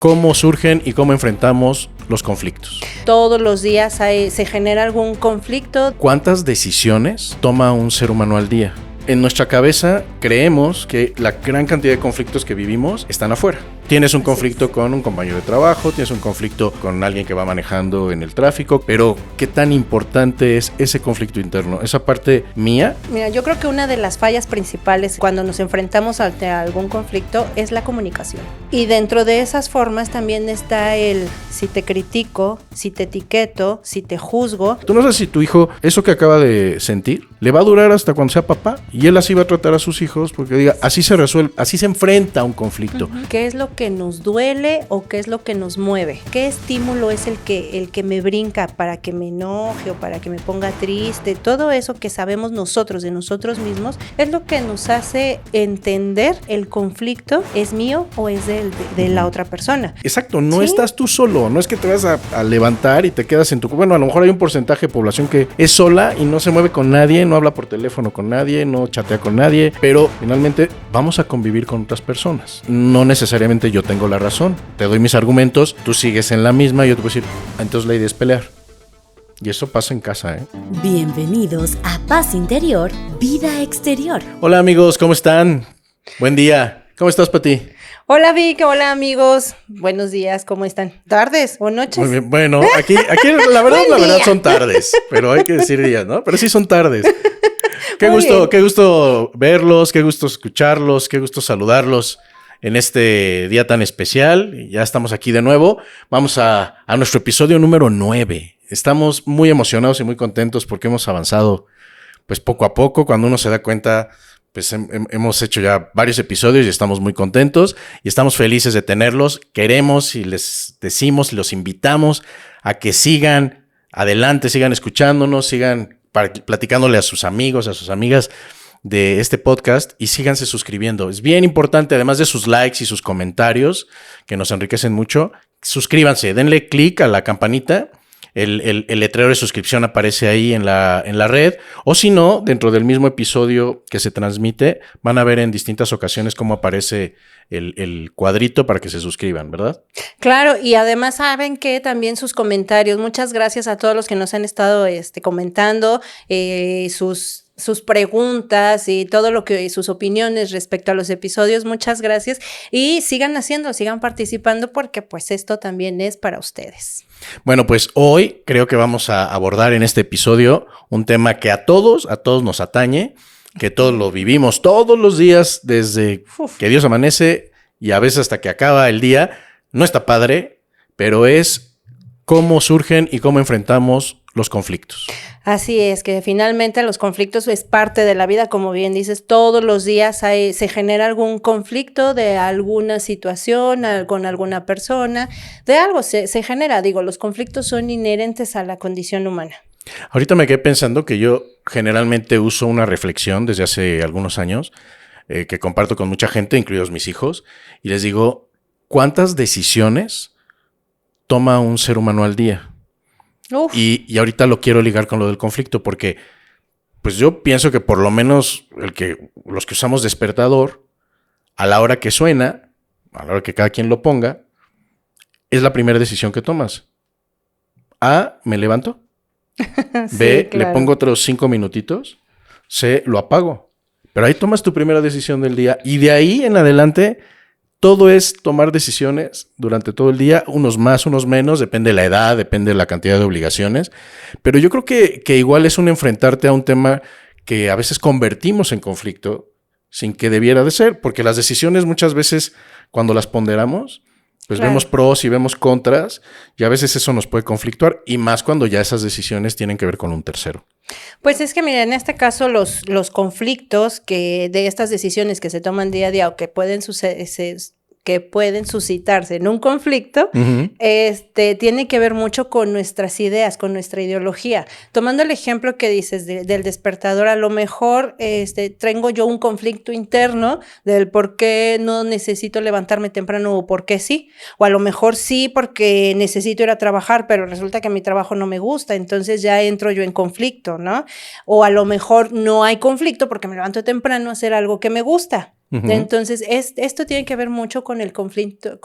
cómo surgen y cómo enfrentamos los conflictos. Todos los días se genera algún conflicto. ¿Cuántas decisiones toma un ser humano al día? En nuestra cabeza creemos que la gran cantidad de conflictos que vivimos están afuera. Tienes un conflicto con un compañero de trabajo, tienes un conflicto con alguien que va manejando en el tráfico, pero ¿qué tan importante es ese conflicto interno? Esa parte mía. Mira, yo creo que una de las fallas principales cuando nos enfrentamos ante algún conflicto es la comunicación. Y dentro de esas formas también está el si te critico, si te etiqueto, si te juzgo. Tú no sabes si tu hijo, eso que acaba de sentir, le va a durar hasta cuando sea papá. Y él así va a tratar a sus hijos porque diga, así se resuelve, así se enfrenta a un conflicto. ¿Qué es lo que nos duele o qué es lo que nos mueve? ¿Qué estímulo es el que me brinca para que me enoje o para que me ponga triste? Todo eso que sabemos nosotros de nosotros mismos es lo que nos hace entender el conflicto es mío o es de la otra persona. Exacto, no ¿Sí? estás tú solo, no es que te vas a levantar y te quedas en tu... Bueno, a lo mejor hay un porcentaje de población que es sola y no se mueve con nadie, no habla por teléfono con nadie, no chatea con nadie, pero finalmente vamos a convivir con otras personas. No necesariamente yo tengo la razón, te doy mis argumentos, tú sigues en la misma y yo te puedo decir, entonces la idea es pelear. Y eso pasa en casa, ¿eh? Bienvenidos a Paz Interior, Vida Exterior. Hola amigos, ¿cómo están? Buen día. ¿Cómo estás, Pati? Hola Vic, hola amigos, buenos días, ¿cómo están? ¿Tardes o noches? Muy bien. Bueno, aquí la verdad son tardes, pero hay que decir días, ¿no? Pero sí son tardes. Qué gusto verlos, qué gusto escucharlos, qué gusto saludarlos en este día tan especial. Ya estamos aquí de nuevo. Vamos a nuestro episodio número 9. Estamos muy emocionados y muy contentos porque hemos avanzado pues poco a poco. Cuando uno se da cuenta, pues hemos hecho ya varios episodios y estamos muy contentos y estamos felices de tenerlos. Queremos y les decimos y los invitamos a que sigan adelante, sigan escuchándonos, sigan platicándole a sus amigos, a sus amigas de este podcast y síganse suscribiendo. Es bien importante, además de sus likes y sus comentarios, que nos enriquecen mucho, suscríbanse, denle clic a la campanita. El letrero de suscripción aparece ahí en la red, o si no, dentro del mismo episodio que se transmite, van a ver en distintas ocasiones cómo aparece el cuadrito para que se suscriban, ¿verdad? Claro, y además saben que también sus comentarios, muchas gracias a todos los que nos han estado comentando sus preguntas y todo lo que sus opiniones respecto a los episodios, muchas gracias y sigan participando porque pues esto también es para ustedes. Bueno, pues hoy creo que vamos a abordar en este episodio un tema que a todos nos atañe, que todos lo vivimos todos los días desde que Dios amanece y a veces hasta que acaba el día. No está padre, pero es cómo surgen y cómo enfrentamos los conflictos. Así es, que finalmente los conflictos es parte de la vida, como bien dices, todos los días se genera algún conflicto de alguna situación con alguna persona, de algo se genera, los conflictos son inherentes a la condición humana. Ahorita me quedé pensando que yo generalmente uso una reflexión desde hace algunos años que comparto con mucha gente, incluidos mis hijos, y les digo, ¿cuántas decisiones toma un ser humano al día? Y ahorita lo quiero ligar con lo del conflicto porque pues yo pienso que por lo menos los que usamos despertador, a la hora que suena, a la hora que cada quien lo ponga, es la primera decisión que tomas. A, me levanto. Sí, B, claro. le pongo otros 5 minutitos. C, lo apago. Pero ahí tomas tu primera decisión del día y de ahí en adelante todo es tomar decisiones durante todo el día, unos más, unos menos, depende de la edad, depende de la cantidad de obligaciones. Pero yo creo que igual es un enfrentarte a un tema que a veces convertimos en conflicto sin que debiera de ser, porque las decisiones muchas veces cuando las ponderamos, pues claro, vemos pros y vemos contras y a veces eso nos puede conflictuar y más cuando ya esas decisiones tienen que ver con un tercero. Pues es que mira, en este caso los conflictos de estas decisiones que se toman día a día o que pueden suscitarse en un conflicto, tiene que ver mucho con nuestras ideas, con nuestra ideología. Tomando el ejemplo que dices del despertador, a lo mejor tengo yo un conflicto interno del por qué no necesito levantarme temprano o por qué sí, o a lo mejor sí porque necesito ir a trabajar, pero resulta que mi trabajo no me gusta, entonces ya entro yo en conflicto, ¿no? O a lo mejor no hay conflicto porque me levanto temprano a hacer algo que me gusta. Entonces, esto tiene que ver mucho con el conflicto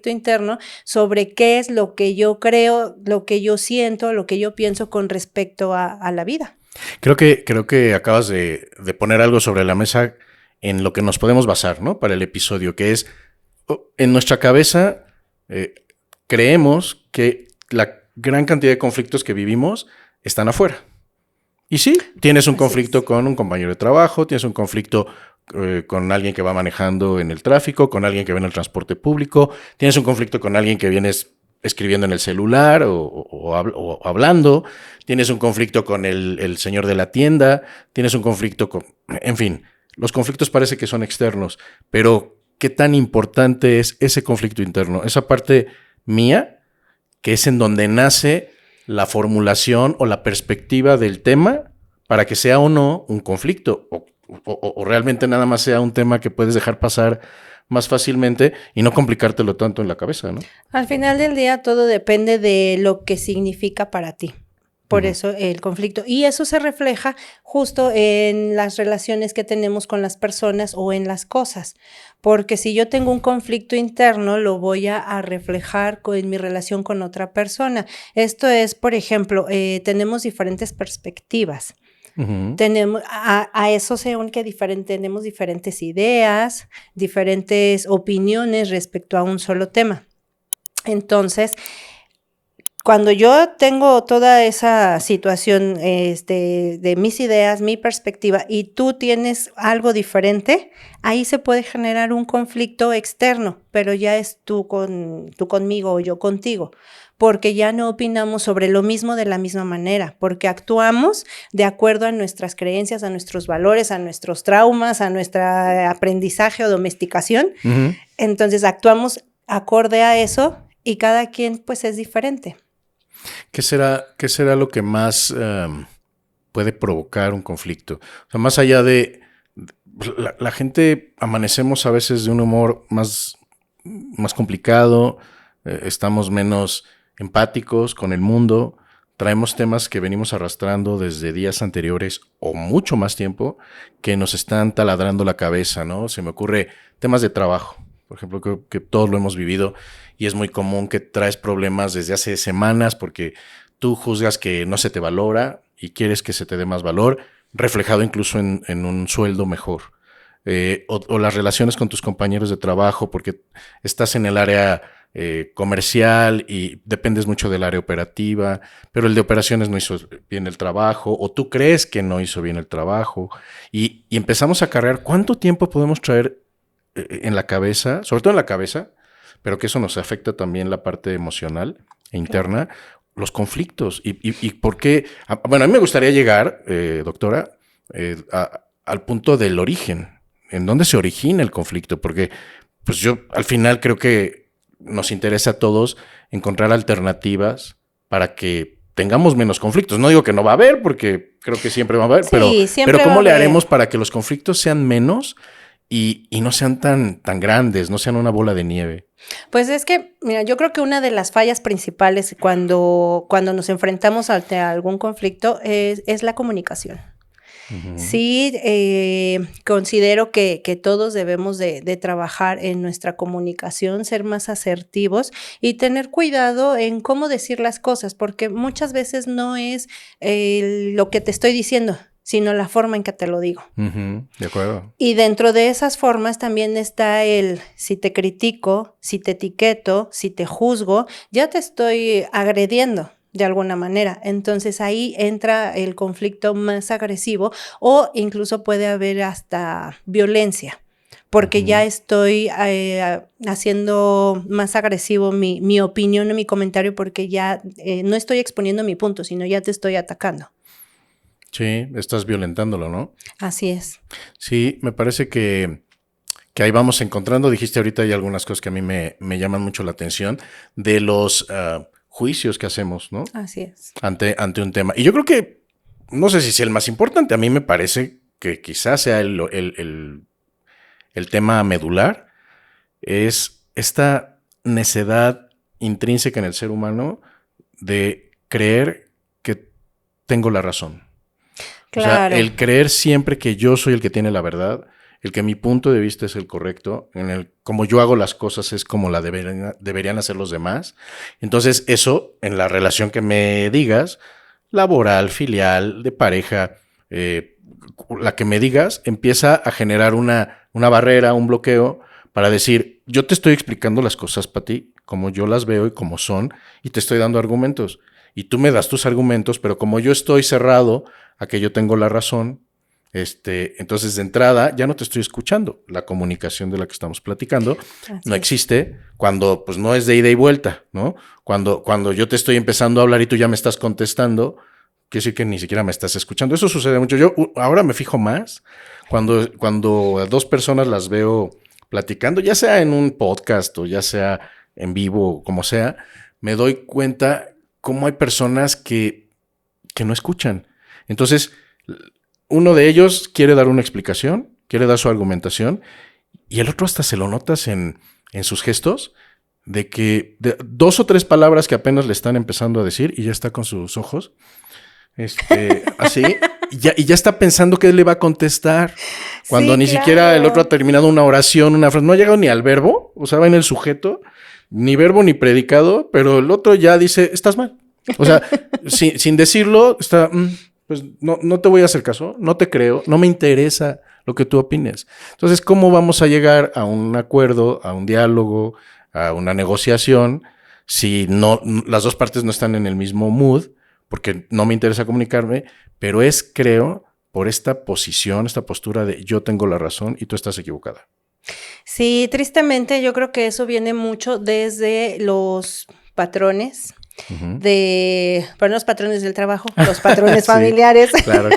interno sobre qué es lo que yo creo, lo que yo siento, lo que yo pienso con respecto a la vida. Creo que acabas de poner algo sobre la mesa en lo que nos podemos basar, ¿no? Para el episodio, que es, en nuestra cabeza, creemos que la gran cantidad de conflictos que vivimos están afuera. Y sí, tienes un conflicto con un compañero de trabajo, tienes un conflicto con alguien que va manejando en el tráfico, con alguien que va en el transporte público, tienes un conflicto con alguien que vienes escribiendo en el celular o hablando, tienes un conflicto con el señor de la tienda, tienes un conflicto con... En fin, los conflictos parece que son externos, pero ¿qué tan importante es ese conflicto interno? Esa parte mía, que es en donde nace la formulación o la perspectiva del tema para que sea o no un conflicto o realmente nada más sea un tema que puedes dejar pasar más fácilmente y no complicártelo tanto en la cabeza, ¿no? Al final del día todo depende de lo que significa para ti. Por eso el conflicto. Y eso se refleja justo en las relaciones que tenemos con las personas o en las cosas. Porque si yo tengo un conflicto interno, lo voy a reflejar en mi relación con otra persona. Esto es, por ejemplo, tenemos diferentes perspectivas. Tenemos, a eso se une que tenemos diferentes ideas, diferentes opiniones respecto a un solo tema. Entonces, cuando yo tengo toda esa situación de mis ideas, mi perspectiva, y tú tienes algo diferente, ahí se puede generar un conflicto externo, pero ya es tú conmigo o yo contigo, porque ya no opinamos sobre lo mismo de la misma manera, porque actuamos de acuerdo a nuestras creencias, a nuestros valores, a nuestros traumas, a nuestro aprendizaje o domesticación. Entonces actuamos acorde a eso y cada quien pues es diferente. ¿Qué será lo que más puede provocar un conflicto? O sea, más allá de... La gente amanecemos a veces de un humor más complicado, estamos menos empáticos con el mundo, traemos temas que venimos arrastrando desde días anteriores o mucho más tiempo que nos están taladrando la cabeza, ¿no? Se me ocurre temas de trabajo. Por ejemplo, creo que todos lo hemos vivido y es muy común que traes problemas desde hace semanas porque tú juzgas que no se te valora y quieres que se te dé más valor, reflejado incluso en un sueldo mejor. O las relaciones con tus compañeros de trabajo porque estás en el área comercial y dependes mucho del área operativa, pero el de operaciones no hizo bien el trabajo o tú crees que no hizo bien el trabajo y empezamos a cargar cuánto tiempo podemos traer en la cabeza, sobre todo en la cabeza, pero que eso nos afecta también la parte emocional e interna, los conflictos. ¿Y por qué? Bueno, a mí me gustaría llegar, doctora, al punto del origen. ¿En dónde se origina el conflicto? Porque pues yo al final creo que nos interesa a todos encontrar alternativas para que tengamos menos conflictos. No digo que no va a haber, porque creo que siempre va a haber, sí, pero ¿cómo le haremos para que los conflictos sean menos y no sean tan grandes, no sean una bola de nieve? Pues es que, mira, yo creo que una de las fallas principales cuando nos enfrentamos a algún conflicto es la comunicación. Sí, considero que todos debemos de trabajar en nuestra comunicación, ser más asertivos y tener cuidado en cómo decir las cosas, porque muchas veces no es lo que te estoy diciendo, sino la forma en que te lo digo. De acuerdo. Y dentro de esas formas también está si te critico, si te etiqueto, si te juzgo, ya te estoy agrediendo de alguna manera. Entonces ahí entra el conflicto más agresivo o incluso puede haber hasta violencia, porque ya estoy haciendo más agresivo mi opinión o mi comentario porque ya no estoy exponiendo mi punto, sino ya te estoy atacando. Sí, estás violentándolo, ¿no? Así es. Sí, me parece que ahí vamos encontrando, dijiste ahorita hay algunas cosas que a mí me llaman mucho la atención, de los juicios que hacemos, ¿no? Así es. Ante un tema. Y yo creo que, no sé si sea el más importante, a mí me parece que quizás sea el tema medular, es esta necedad intrínseca en el ser humano de creer que tengo la razón. Claro. O sea, el creer siempre que yo soy el que tiene la verdad, el que mi punto de vista es el correcto, como yo hago las cosas es como deberían hacer los demás. Entonces eso, en la relación que me digas, laboral, filial, de pareja, la que me digas, empieza a generar una barrera, un bloqueo, para decir, yo te estoy explicando las cosas, Pati, como yo las veo y como son, y te estoy dando argumentos. Y tú me das tus argumentos, pero como yo estoy cerrado a que yo tengo la razón, entonces de entrada ya no te estoy escuchando. La comunicación de la que estamos platicando no existe cuando pues no es de ida y vuelta, ¿no? Cuando yo te estoy empezando a hablar y tú ya me estás contestando, quiere decir que ni siquiera me estás escuchando. Eso sucede mucho. Yo ahora me fijo más cuando a dos personas las veo platicando, ya sea en un podcast o ya sea en vivo, como sea, me doy cuenta cómo hay personas que no escuchan. Entonces, uno de ellos quiere dar una explicación, quiere dar su argumentación, y el otro hasta se lo notas en sus gestos, de que dos o tres palabras que apenas le están empezando a decir, y ya está con sus ojos, así, y ya está pensando qué le va a contestar, cuando ni siquiera el otro ha terminado una oración, una frase, no ha llegado ni al verbo, o sea, va en el sujeto, ni verbo ni predicado, pero el otro ya dice, estás mal. O sea, sin decirlo, está, pues no te voy a hacer caso, no te creo, no me interesa lo que tú opines. Entonces, ¿cómo vamos a llegar a un acuerdo, a un diálogo, a una negociación, si las dos partes no están en el mismo mood? Porque no me interesa comunicarme, pero creo, por esta posición, esta postura de yo tengo la razón y tú estás equivocada. Sí, tristemente yo creo que eso viene mucho desde los patrones, pero no los patrones del trabajo, los patrones familiares. Claro.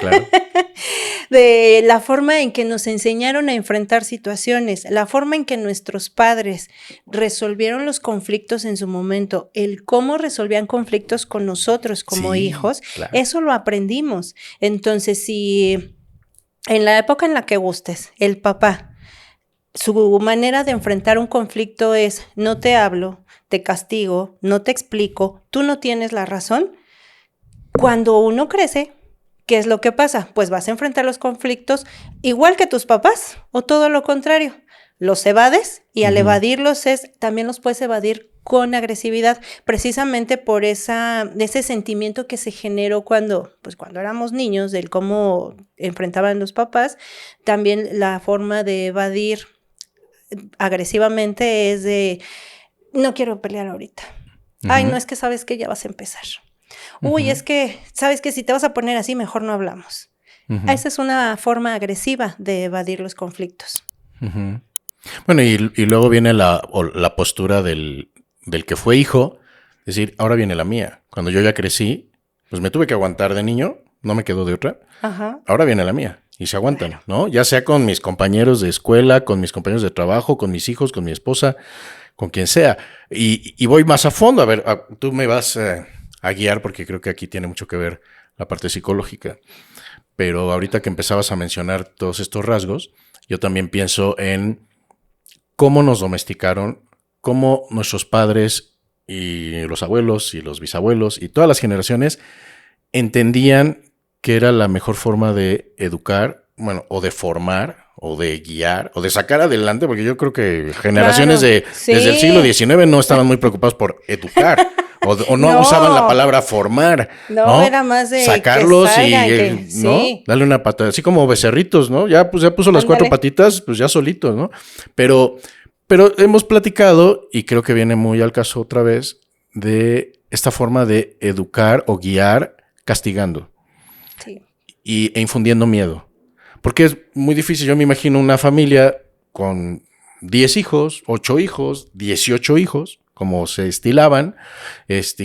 De la forma en que nos enseñaron a enfrentar situaciones, la forma en que nuestros padres resolvieron los conflictos en su momento, el cómo resolvían conflictos con nosotros como hijos, claro. Eso lo aprendimos. Entonces, si en la época en la que gustes, el papá, su manera de enfrentar un conflicto es, no te hablo, te castigo, no te explico, tú no tienes la razón. Cuando uno crece, ¿qué es lo que pasa? Pues vas a enfrentar los conflictos igual que tus papás o todo lo contrario. Los evades y al evadirlos también los puedes evadir con agresividad, precisamente por ese sentimiento que se generó cuando éramos niños, del cómo enfrentaban los papás. También la forma de evadir agresivamente es de, no quiero pelear ahorita. Ay, no, es que sabes que ya vas a empezar. Uy, es que, ¿sabes que si te vas a poner así, mejor no hablamos? Esa es una forma agresiva de evadir los conflictos. Bueno, y luego viene la postura del que fue hijo, es decir, ahora viene la mía. Cuando yo ya crecí, pues me tuve que aguantar de niño, no me quedó de otra. Ahora viene la mía. Y se aguantan, ¿no? Ya sea con mis compañeros de escuela, con mis compañeros de trabajo, con mis hijos, con mi esposa, con quien sea. Y voy más a fondo. A ver, tú me vas a guiar porque creo que aquí tiene mucho que ver la parte psicológica. Pero ahorita que empezabas a mencionar todos estos rasgos, yo también pienso en cómo nos domesticaron, cómo nuestros padres y los abuelos y los bisabuelos y todas las generaciones entendían que era la mejor forma de educar, bueno, o de formar, o de guiar, o de sacar adelante, porque yo creo que generaciones desde el siglo XIX no estaban muy preocupados por educar, o no usaban la palabra formar, ¿no? Era más de sacarlos que salgan, ¿no? Darle una patada, así como becerritos, ¿no? Ya puso las cuatro patitas, pues ya solitos, ¿no? Pero hemos platicado, y creo que viene muy al caso otra vez, de esta forma de educar o guiar castigando. Sí. E infundiendo miedo. Porque es muy difícil. Yo me imagino una familia con 10 hijos, 8 hijos, 18 hijos, como se estilaban.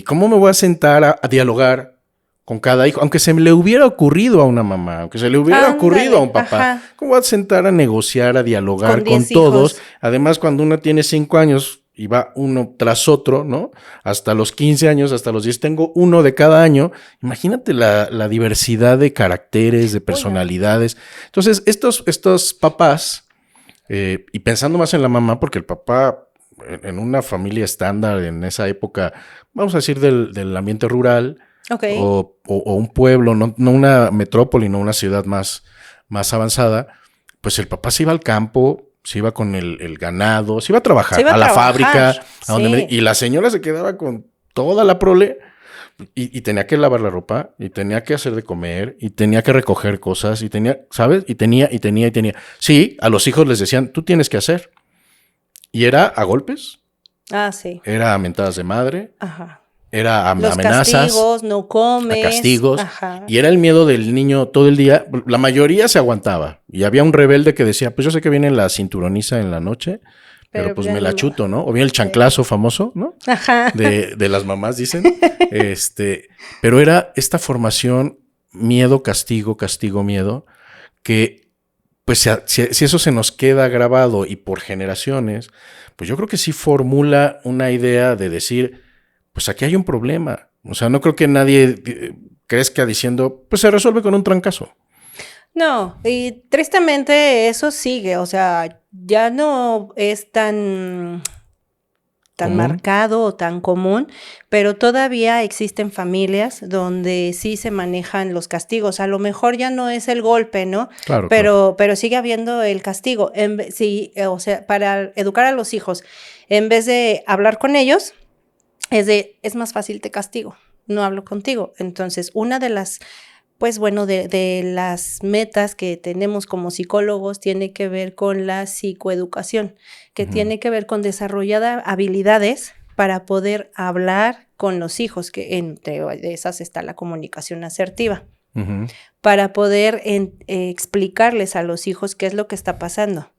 ¿Cómo me voy a sentar a dialogar con cada hijo? Aunque se le hubiera ocurrido a una mamá, aunque se le hubiera ocurrido a un papá. Ajá. ¿Cómo voy a sentar a negociar, a dialogar con todos? Hijos. Además, cuando uno tiene 5 años y va uno tras otro, ¿no? Hasta los 15 años, hasta los 10, tengo uno de cada año. Imagínate la diversidad de caracteres, de personalidades. Entonces, estos papás, y pensando más en la mamá, porque el papá, en una familia estándar, en esa época, vamos a decir del ambiente rural, o un pueblo, no una metrópoli, no una ciudad más avanzada, pues el papá se iba al campo, se iba con el ganado, se iba a trabajar, Se iba a la trabajar, fábrica, a donde sí. y la señora se quedaba con toda la prole y tenía que lavar la ropa, y tenía que hacer de comer, y tenía que recoger cosas, y tenía, ¿sabes? Y tenía. Sí, a los hijos les decían, tú tienes que hacer. Y era a golpes, Ah, sí. era a mentadas de madre, Ajá. era a Los amenazas, castigos, no comes. a castigos. Ajá. Y era el miedo del niño todo el día. La mayoría se aguantaba. Y había un rebelde que decía, pues yo sé que viene la cinturoniza en la noche, pero pues ya me la no. chuto, ¿no? O bien el chanclazo famoso, ¿no? Ajá. De las mamás, dicen. Pero era esta formación miedo, castigo, castigo, miedo, que pues si eso se nos queda grabado y por generaciones, pues yo creo que sí formula una idea de decir, pues aquí hay un problema. O sea, no creo que nadie crezca diciendo, pues se resuelve con un trancazo. No, y tristemente eso sigue, o sea, ya no es tan ¿Común? marcado o tan común, pero todavía existen familias donde sí se manejan los castigos. A lo mejor ya no es el golpe, ¿no? Claro, pero sigue habiendo el castigo. Sí, o sea, para educar a los hijos, en vez de hablar con ellos, es más fácil te castigo, no hablo contigo. Entonces, una de las pues bueno, de las metas que tenemos como psicólogos tiene que ver con la psicoeducación, que tiene que ver con desarrollar habilidades para poder hablar con los hijos, que entre esas está la comunicación asertiva, para poder explicarles a los hijos qué es lo que está pasando.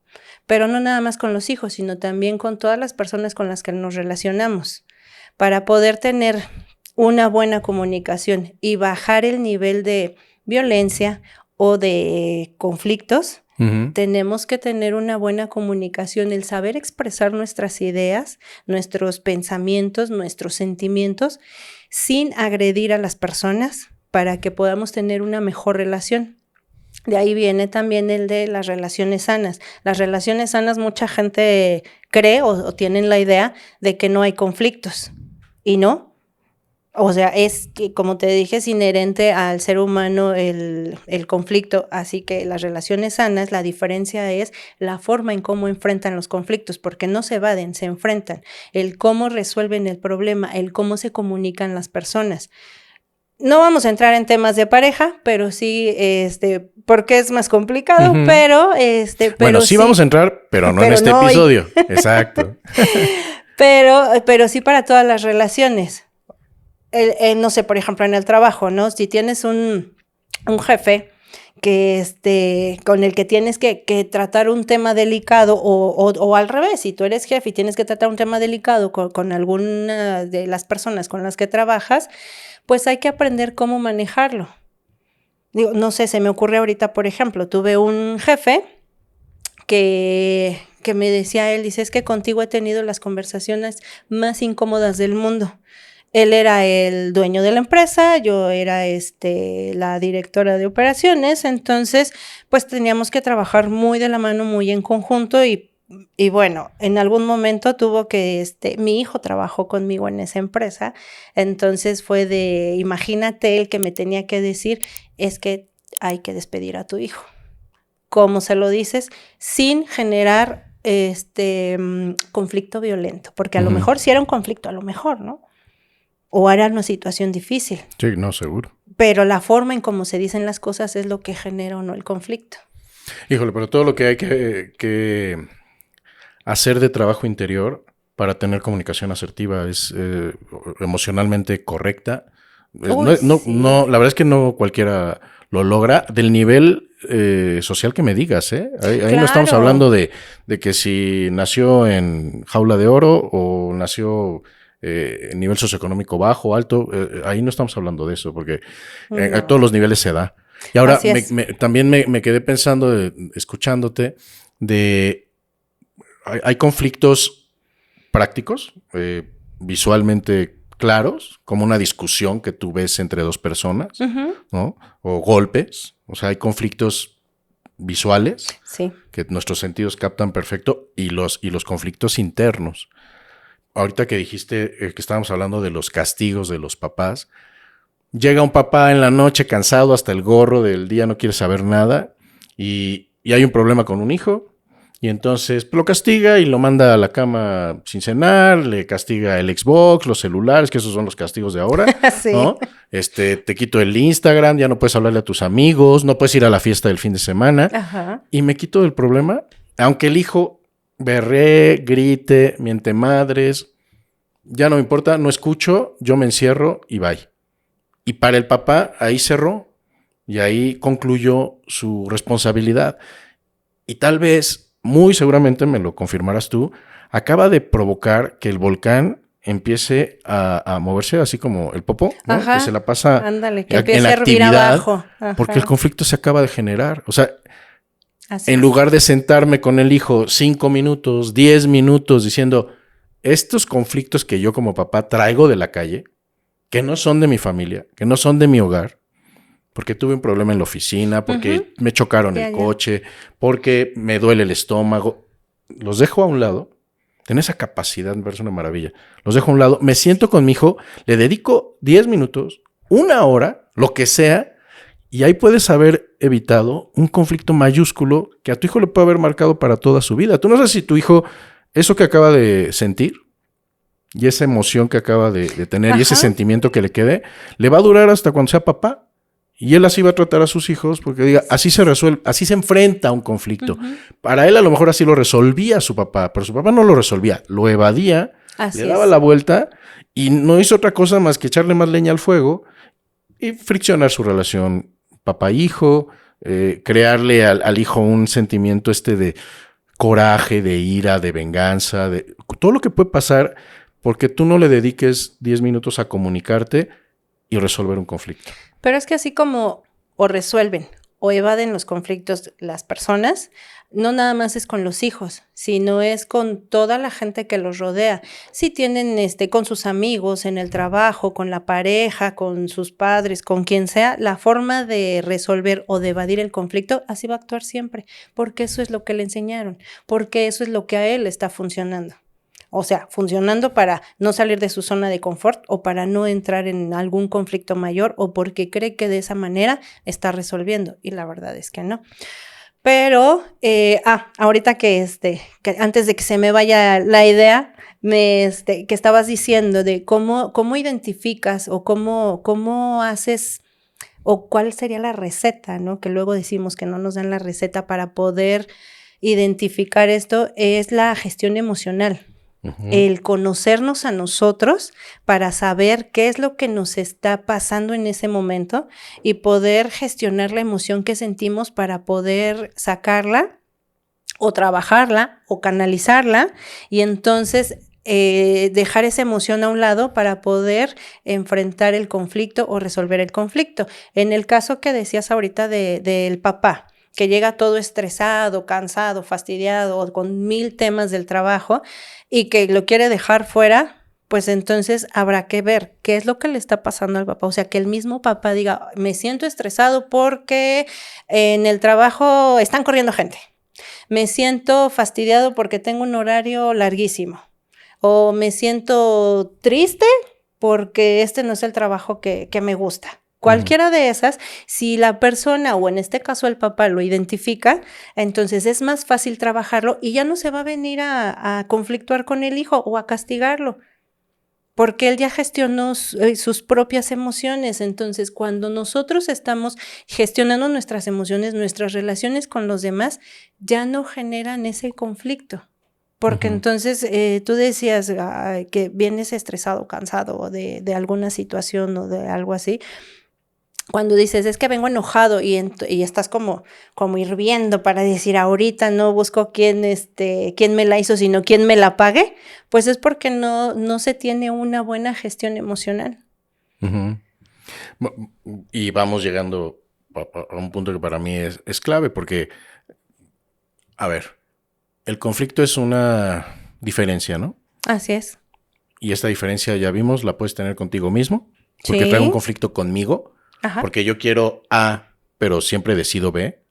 Pero no nada más con los hijos, sino también con todas las personas con las que nos relacionamos, para poder tener una buena comunicación y bajar el nivel de violencia o de conflictos, tenemos que tener una buena comunicación, el saber expresar nuestras ideas, nuestros pensamientos, nuestros sentimientos, sin agredir a las personas para que podamos tener una mejor relación. De ahí viene también el de las relaciones sanas. Las relaciones sanas, mucha gente cree o tienen la idea de que no hay conflictos, y no. O sea, es que, como te dije, es inherente al ser humano el conflicto, así que las relaciones sanas, la diferencia es la forma en cómo enfrentan los conflictos, porque no se evaden, se enfrentan, el cómo resuelven el problema, el cómo se comunican las personas. No vamos a entrar en temas de pareja, pero sí, porque es más complicado, pero bueno, sí vamos a entrar, pero no en este episodio. Exacto. pero sí para todas las relaciones. No sé, por ejemplo, en el trabajo, ¿no? Si tienes un jefe que con el que tienes que tratar un tema delicado o al revés, si tú eres jefe y tienes que tratar un tema delicado con alguna de las personas con las que trabajas, pues hay que aprender cómo manejarlo. Digo, no sé, se me ocurre ahorita, por ejemplo, tuve un jefe que me decía, él dice, es que contigo he tenido las conversaciones más incómodas del mundo. Él era el dueño de la empresa, yo era la directora de operaciones, entonces pues teníamos que trabajar muy de la mano, muy en conjunto y bueno, en algún momento tuvo que, mi hijo trabajó conmigo en esa empresa, entonces fue de, imagínate el que me tenía que decir, es que hay que despedir a tu hijo. ¿Cómo se lo dices? Sin generar conflicto violento, porque a lo mejor sí era un conflicto, a lo mejor, ¿no? O era una situación difícil. Sí, no, seguro. Pero la forma en cómo se dicen las cosas es lo que genera o no el conflicto. Híjole, pero todo lo que hay que hacer de trabajo interior para tener comunicación asertiva es emocionalmente correcta. Uy, no, la verdad es que no cualquiera lo logra del nivel social que me digas, ¿eh? Ahí no estamos hablando de que si nació en jaula de oro o nació nivel socioeconómico bajo, alto, ahí no estamos hablando de eso, porque a todos los niveles se da. Y ahora también me quedé pensando, escuchándote, hay conflictos prácticos, visualmente claros, como una discusión que tú ves entre dos personas, ¿no? O golpes, o sea, hay conflictos visuales que nuestros sentidos captan perfecto y los conflictos internos. Ahorita que dijiste que estábamos hablando de los castigos de los papás, llega un papá en la noche cansado hasta el gorro del día, no quiere saber nada y y hay un problema con un hijo. Y entonces lo castiga y lo manda a la cama sin cenar, le castiga el Xbox, los celulares, que esos son los castigos de ahora, Sí. ¿no? Te quito el Instagram, ya no puedes hablarle a tus amigos, no puedes ir a la fiesta del fin de semana. Ajá. Y me quito del problema, aunque el hijo berree, grite, miente madres, ya no me importa, no escucho, yo me encierro y bye. Y para el papá, ahí cerró y ahí concluyó su responsabilidad. Y tal vez, muy seguramente me lo confirmarás tú, acaba de provocar que el volcán empiece a moverse así como el popo, ¿no? Ajá. Que se la pasa Ándale, que en empiece a hervir actividad, abajo. Ajá. porque el conflicto se acaba de generar. O sea, Así en es. lugar de sentarme con el hijo 5 minutos, 10 minutos diciendo, estos conflictos que yo como papá traigo de la calle, que no son de mi familia, que no son de mi hogar, porque tuve un problema en la oficina, porque me chocaron el coche, porque me duele el estómago. Los dejo a un lado. Tengo esa capacidad, me parece una maravilla. Los dejo a un lado, me siento con mi hijo, le dedico 10 minutos, 1 hora, lo que sea, y ahí puedes haber evitado un conflicto mayúsculo que a tu hijo le puede haber marcado para toda su vida. Tú no sabes si tu hijo, eso que acaba de sentir, y esa emoción que acaba de tener, y ese sentimiento que le quede, le va a durar hasta cuando sea papá. Y él así va a tratar a sus hijos porque diga, así se resuelve, así se enfrenta a un conflicto. Para él a lo mejor así lo resolvía su papá, pero su papá no lo resolvía, lo evadía, le daba la vuelta y no hizo otra cosa más que echarle más leña al fuego y friccionar su relación papá-hijo, crearle al hijo un sentimiento de coraje, de ira, de venganza, de todo lo que puede pasar porque tú no le dediques 10 minutos a comunicarte y resolver un conflicto. Pero es que así como o resuelven o evaden los conflictos las personas, no nada más es con los hijos, sino es con toda la gente que los rodea. Si tienen con sus amigos, en el trabajo, con la pareja, con sus padres, con quien sea, la forma de resolver o de evadir el conflicto, así va a actuar siempre, porque eso es lo que le enseñaron, porque eso es lo que a él está funcionando. O sea, funcionando para no salir de su zona de confort o para no entrar en algún conflicto mayor o porque cree que de esa manera está resolviendo. Y la verdad es que no. Pero, ahorita que antes de que se me vaya la idea, que estabas diciendo de cómo identificas o cómo haces o cuál sería la receta, ¿no? Que luego decimos que no nos dan la receta para poder identificar esto, es la gestión emocional. El conocernos a nosotros para saber qué es lo que nos está pasando en ese momento y poder gestionar la emoción que sentimos para poder sacarla o trabajarla o canalizarla y entonces dejar esa emoción a un lado para poder enfrentar el conflicto o resolver el conflicto. En el caso que decías ahorita del papá, que llega todo estresado, cansado, fastidiado, con 1000 temas del trabajo y que lo quiere dejar fuera, pues entonces habrá que ver qué es lo que le está pasando al papá. O sea, que el mismo papá diga, me siento estresado porque en el trabajo están corriendo gente. Me siento fastidiado porque tengo un horario larguísimo. O me siento triste porque no es el trabajo que me gusta. Cualquiera de esas, si la persona o en este caso el papá lo identifica, entonces es más fácil trabajarlo y ya no se va a venir a conflictuar con el hijo o a castigarlo, porque él ya gestionó sus propias emociones. Entonces, cuando nosotros estamos gestionando nuestras emociones, nuestras relaciones con los demás, ya no generan ese conflicto. Porque entonces tú decías que vienes estresado, cansado de alguna situación o de algo así. Cuando dices, es que vengo enojado y estás como hirviendo para decir, ahorita no busco quién me la hizo, sino quién me la pague, pues es porque no se tiene una buena gestión emocional. Y vamos llegando a un punto que para mí es clave, porque, a ver, el conflicto es una diferencia, ¿no? Así es. Y esta diferencia, ya vimos, la puedes tener contigo mismo, porque traigo un conflicto conmigo. Ajá. Porque yo quiero A, pero siempre decido B,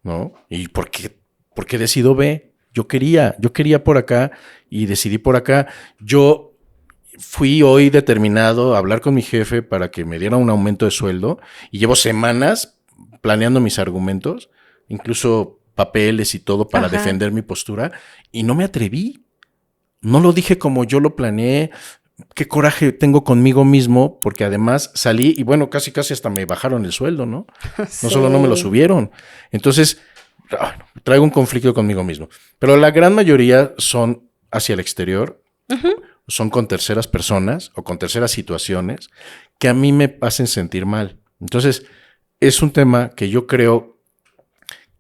¿no? ¿Y por qué decido B? Yo quería por acá y decidí por acá. Yo fui hoy determinado a hablar con mi jefe para que me diera un aumento de sueldo y llevo semanas planeando mis argumentos. Incluso papeles y todo para defender mi postura y no me atreví. No lo dije como yo lo planeé. Qué coraje tengo conmigo mismo, porque además salí y bueno, casi hasta me bajaron el sueldo, ¿no? Sí. No solo no me lo subieron. Entonces, traigo un conflicto conmigo mismo. Pero la gran mayoría son hacia el exterior, son con terceras personas o con terceras situaciones que a mí me hacen sentir mal. Entonces, es un tema que yo creo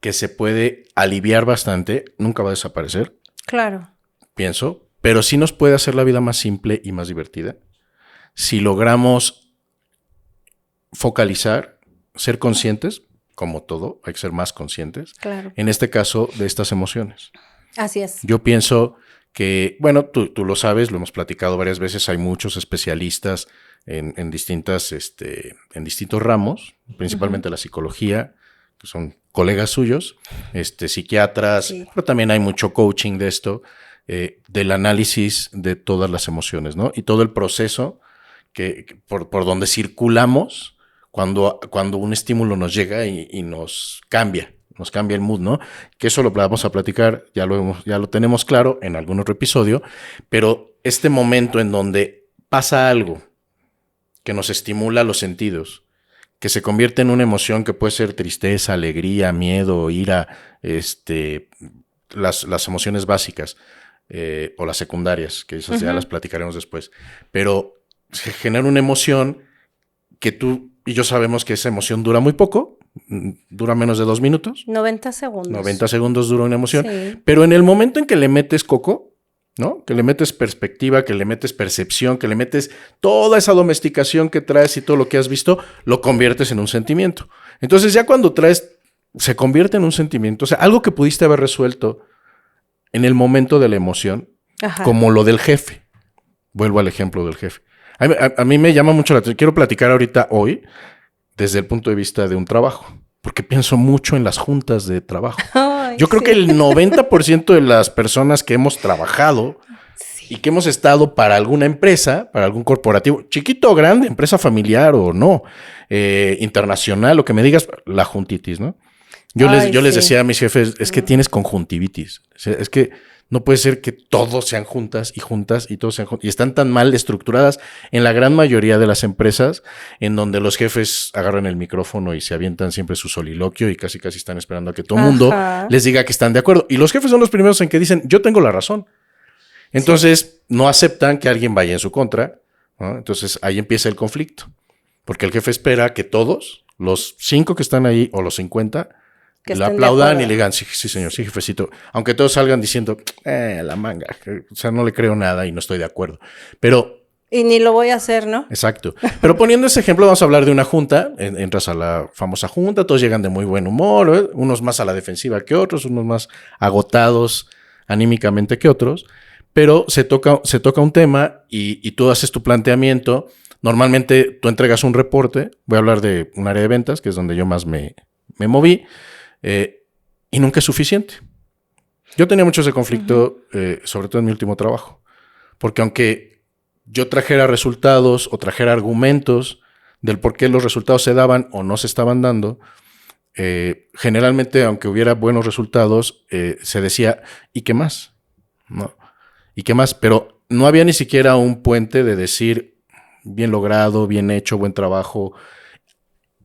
que se puede aliviar bastante, nunca va a desaparecer. Claro. Pienso. Pero sí nos puede hacer la vida más simple y más divertida si logramos focalizar, ser conscientes, como todo, hay que ser más conscientes, claro. En este caso de estas emociones. Así es. Yo pienso que, bueno, tú lo sabes, lo hemos platicado varias veces, hay muchos especialistas en distintos ramos, principalmente la psicología, que son colegas suyos, psiquiatras, pero también hay mucho coaching de esto. Del análisis de todas las emociones, ¿no? Y todo el proceso por donde circulamos cuando un estímulo nos llega y nos cambia el mood, ¿no? Que eso lo vamos a platicar, ya lo tenemos claro en algún otro episodio, pero este momento en donde pasa algo que nos estimula los sentidos, que se convierte en una emoción que puede ser tristeza, alegría, miedo, ira, las emociones básicas, o las secundarias, que esas ya las platicaremos después. Pero se genera una emoción que tú y yo sabemos que esa emoción dura muy poco, dura menos de 2 minutos. 90 segundos. 90 segundos dura una emoción. Sí. Pero en el momento en que le metes coco, ¿no? Que le metes perspectiva, que le metes percepción, que le metes toda esa domesticación que traes y todo lo que has visto, lo conviertes en un sentimiento. Entonces ya cuando se convierte en un sentimiento, o sea, algo que pudiste haber resuelto en el momento de la emoción, como lo del jefe. Vuelvo al ejemplo del jefe. A mí me llama mucho la atención. Quiero platicar hoy desde el punto de vista de un trabajo, porque pienso mucho en las juntas de trabajo. Yo creo que el 90% de las personas que hemos trabajado y que hemos estado para alguna empresa, para algún corporativo, chiquito o grande, empresa familiar o no, internacional, lo que me digas, la juntitis, ¿no? Yo les decía a mis jefes, es que tienes conjuntivitis. O sea, es que no puede ser que todos sean juntas y todos sean juntas. Y están tan mal estructuradas en la gran mayoría de las empresas en donde los jefes agarran el micrófono y se avientan siempre su soliloquio y casi están esperando a que todo el mundo les diga que están de acuerdo. Y los jefes son los primeros en que dicen, yo tengo la razón. Entonces no aceptan que alguien vaya en su contra, ¿no? Entonces ahí empieza el conflicto. Porque el jefe espera que todos, los 5 que están ahí o los 50... que le aplaudan y le digan, sí, señor, sí, jefecito. Aunque todos salgan diciendo, la manga. O sea, no le creo nada y no estoy de acuerdo. Pero... y ni lo voy a hacer, ¿no? Exacto. Pero poniendo ese ejemplo, vamos a hablar de una junta. Entras a la famosa junta, todos llegan de muy buen humor, ¿eh? Unos más a la defensiva que otros, unos más agotados anímicamente que otros. Pero se toca un tema y tú haces tu planteamiento. Normalmente tú entregas un reporte. Voy a hablar de un área de ventas, que es donde yo más me moví. Y nunca es suficiente. Yo tenía mucho ese conflicto, sobre todo en mi último trabajo, porque aunque yo trajera resultados o trajera argumentos del por qué los resultados se daban o no se estaban dando, generalmente, aunque hubiera buenos resultados, se decía, ¿y qué más? ¿No? ¿Y qué más? Pero no había ni siquiera un puente de decir, bien logrado, bien hecho, buen trabajo,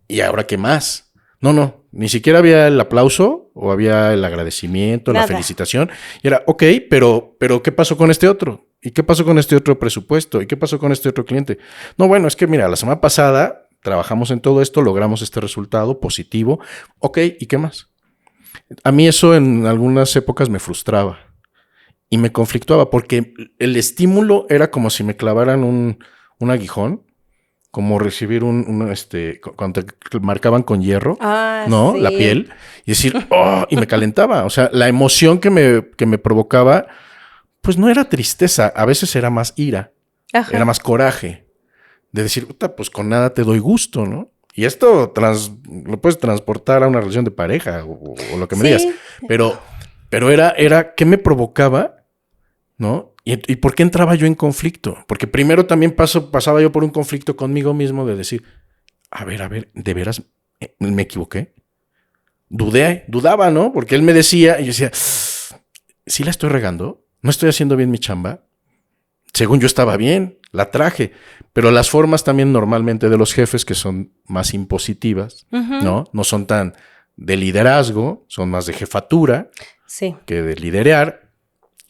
¿y ahora qué más? No, ni siquiera había el aplauso o había el agradecimiento, la felicitación. Y era, ok, pero ¿qué pasó con este otro? ¿Y qué pasó con este otro presupuesto? ¿Y qué pasó con este otro cliente? No, bueno, es que mira, la semana pasada trabajamos en todo esto, logramos este resultado positivo. Ok, ¿y qué más? A mí eso en algunas épocas me frustraba y me conflictuaba porque el estímulo era como si me clavaran un aguijón. Como recibir cuando te marcaban con hierro, ¿no? Sí. La piel. Y decir, y me calentaba. O sea, la emoción que me provocaba, pues no era tristeza. A veces era más ira. Ajá. Era más coraje. De decir, pues con nada te doy gusto, ¿no? Y esto lo puedes transportar a una relación de pareja o lo que me digas. Pero era ¿qué me provocaba? ¿No? ¿Y por qué entraba yo en conflicto? Porque primero también pasaba yo por un conflicto conmigo mismo de decir, a ver, ¿de veras me equivoqué? dudaba, ¿no? Porque él me decía, y yo decía, ¿sí la estoy regando? ¿No estoy haciendo bien mi chamba? Según yo estaba bien, la traje, pero las formas también normalmente de los jefes que son más impositivas, ¿no? No son tan de liderazgo, son más de jefatura que de liderear.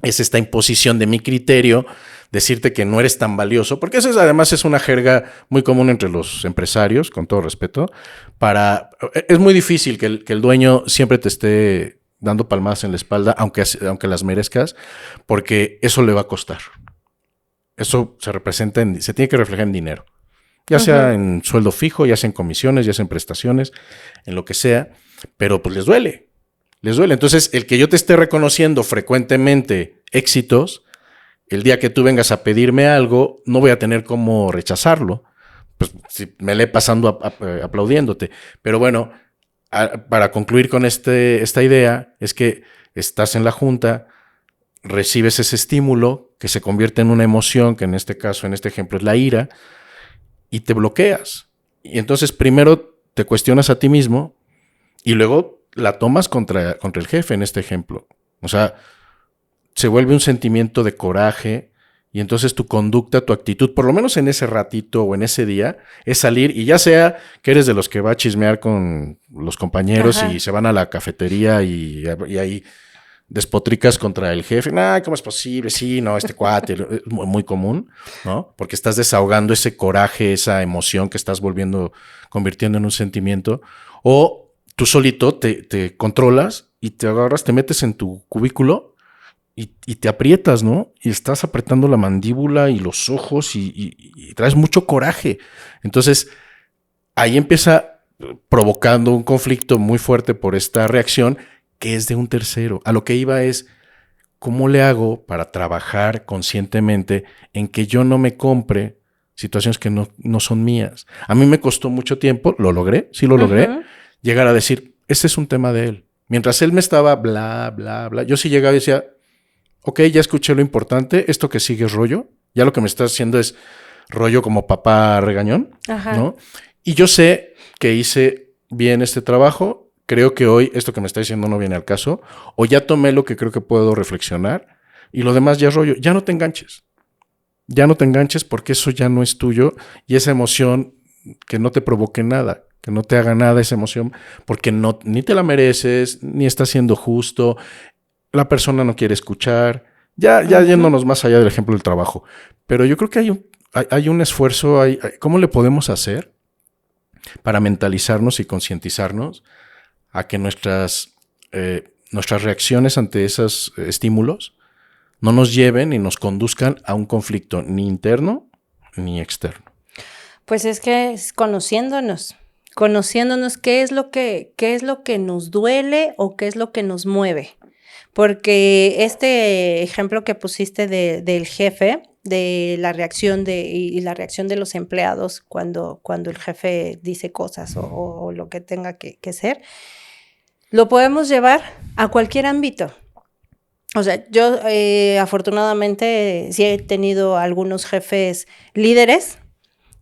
Es esta imposición de mi criterio, decirte que no eres tan valioso, porque eso además es una jerga muy común entre los empresarios, con todo respeto. Es muy difícil que el dueño siempre te esté dando palmadas en la espalda, aunque las merezcas, porque eso le va a costar. Eso se tiene que reflejar en dinero, ya sea en sueldo fijo, ya sea en comisiones, ya sea en prestaciones, en lo que sea, pero pues les duele. Entonces, el que yo te esté reconociendo frecuentemente éxitos, el día que tú vengas a pedirme algo, no voy a tener cómo rechazarlo. Pues si me le pasando aplaudiéndote. Pero bueno, para concluir con esta idea, es que estás en la junta, recibes ese estímulo que se convierte en una emoción, que en este caso, en este ejemplo, es la ira, y te bloqueas. Y entonces primero te cuestionas a ti mismo y luego la tomas contra el jefe en este ejemplo. O sea, se vuelve un sentimiento de coraje y entonces tu conducta, tu actitud, por lo menos en ese ratito o en ese día, es salir y ya sea que eres de los que va a chismear con los compañeros y se van a la cafetería y ahí despotricas contra el jefe. ¿Cómo es posible? Sí, no, este cuate. Es muy común, ¿no? Porque estás desahogando ese coraje, esa emoción que estás convirtiendo en un sentimiento. O tú solito te controlas y te agarras, te metes en tu cubículo y te aprietas, ¿no? Y estás apretando la mandíbula y los ojos y traes mucho coraje. Entonces, ahí empieza provocando un conflicto muy fuerte por esta reacción que es de un tercero. A lo que iba es, ¿cómo le hago para trabajar conscientemente en que yo no me compre situaciones que no son mías? A mí me costó mucho tiempo, lo logré, llegar a decir, este es un tema de él. Mientras él me estaba bla, bla, bla, yo sí llegaba y decía, ok, ya escuché lo importante, esto que sigue es rollo, ya lo que me está haciendo es rollo como papá regañón, ¿no? Y yo sé que hice bien este trabajo. Creo que hoy esto que me está diciendo no viene al caso, o ya tomé lo que creo que puedo reflexionar y lo demás ya es rollo. Ya no te enganches porque eso ya no es tuyo y esa emoción que no te provoque nada, que no te haga nada esa emoción, porque ni te la mereces, ni está siendo justo, la persona no quiere escuchar, ya yéndonos más allá del ejemplo del trabajo. Pero yo creo que hay un esfuerzo, ¿cómo le podemos hacer para mentalizarnos y concientizarnos a que nuestras reacciones ante esos estímulos no nos lleven y nos conduzcan a un conflicto ni interno ni externo? Pues es que es conociéndonos qué es lo que nos duele o qué es lo que nos mueve. Porque este ejemplo que pusiste del jefe, de la reacción y la reacción de los empleados cuando el jefe dice cosas o lo que tenga que ser, lo podemos llevar a cualquier ámbito. O sea, yo afortunadamente sí he tenido algunos jefes líderes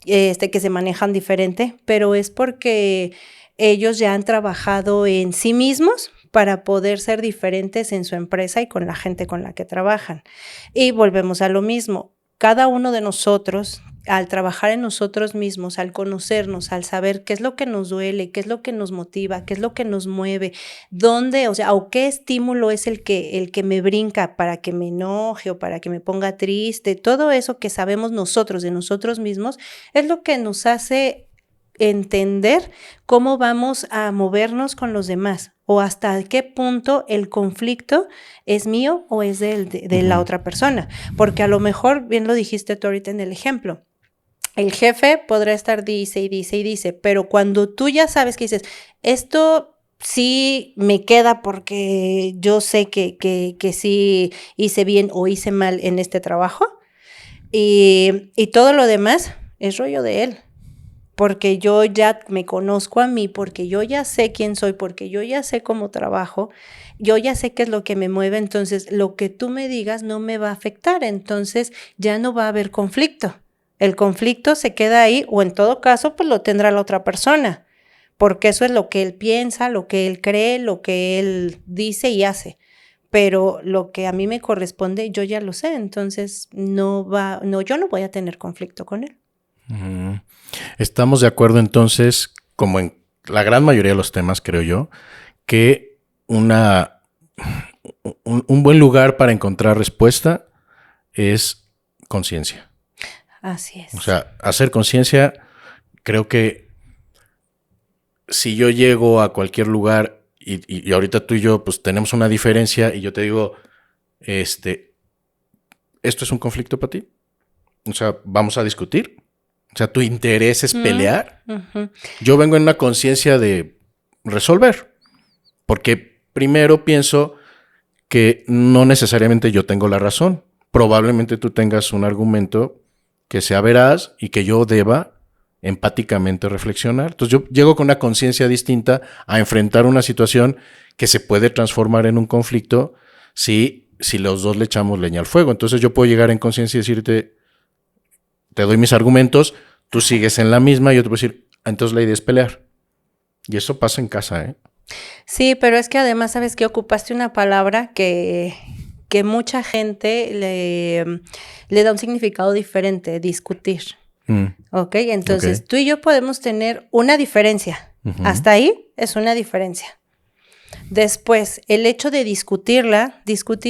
que se manejan diferente, pero es porque ellos ya han trabajado en sí mismos para poder ser diferentes en su empresa y con la gente con la que trabajan. Y volvemos a lo mismo. Cada uno de nosotros, al trabajar en nosotros mismos, al conocernos, al saber qué es lo que nos duele, qué es lo que nos motiva, qué es lo que nos mueve, dónde, o qué estímulo es el que me brinca para que me enoje o para que me ponga triste, todo eso que sabemos nosotros de nosotros mismos es lo que nos hace entender cómo vamos a movernos con los demás o hasta qué punto el conflicto es mío o es de la otra persona. Porque a lo mejor, bien lo dijiste tú ahorita en el ejemplo, el jefe podrá estar dice y dice, pero cuando tú ya sabes que dices, esto sí me queda porque yo sé que sí hice bien o hice mal en este trabajo y todo lo demás es rollo de él. Porque yo ya me conozco a mí, porque yo ya sé quién soy, porque yo ya sé cómo trabajo, yo ya sé qué es lo que me mueve, entonces lo que tú me digas no me va a afectar, entonces ya no va a haber conflicto. El conflicto se queda ahí o en todo caso pues lo tendrá la otra persona, porque eso es lo que él piensa, lo que él cree, lo que él dice y hace. Pero lo que a mí me corresponde, yo ya lo sé, entonces yo no voy a tener conflicto con él. Estamos de acuerdo entonces, como en la gran mayoría de los temas, creo yo, que un buen lugar para encontrar respuesta es conciencia. Así es. O sea, hacer conciencia, creo que si yo llego a cualquier lugar y ahorita tú y yo pues tenemos una diferencia y yo te digo, ¿esto es un conflicto para ti? O sea, ¿vamos a discutir? O sea, ¿tu interés es pelear? Yo vengo en una conciencia de resolver, porque primero pienso que no necesariamente yo tengo la razón. Probablemente tú tengas un argumento que sea veraz y que yo deba empáticamente reflexionar. Entonces yo llego con una conciencia distinta a enfrentar una situación que se puede transformar en un conflicto si los dos le echamos leña al fuego. Entonces yo puedo llegar en conciencia y decirte, te doy mis argumentos, tú sigues en la misma y yo te puedo decir, entonces la idea es pelear. Y eso pasa en casa, ¿eh? Sí, pero es que además, ¿sabes qué? Ocupaste una palabra que mucha gente le da un significado diferente, discutir. ¿Ok? Entonces, tú y yo podemos tener una diferencia. Hasta ahí es una diferencia. Después, el hecho de discutir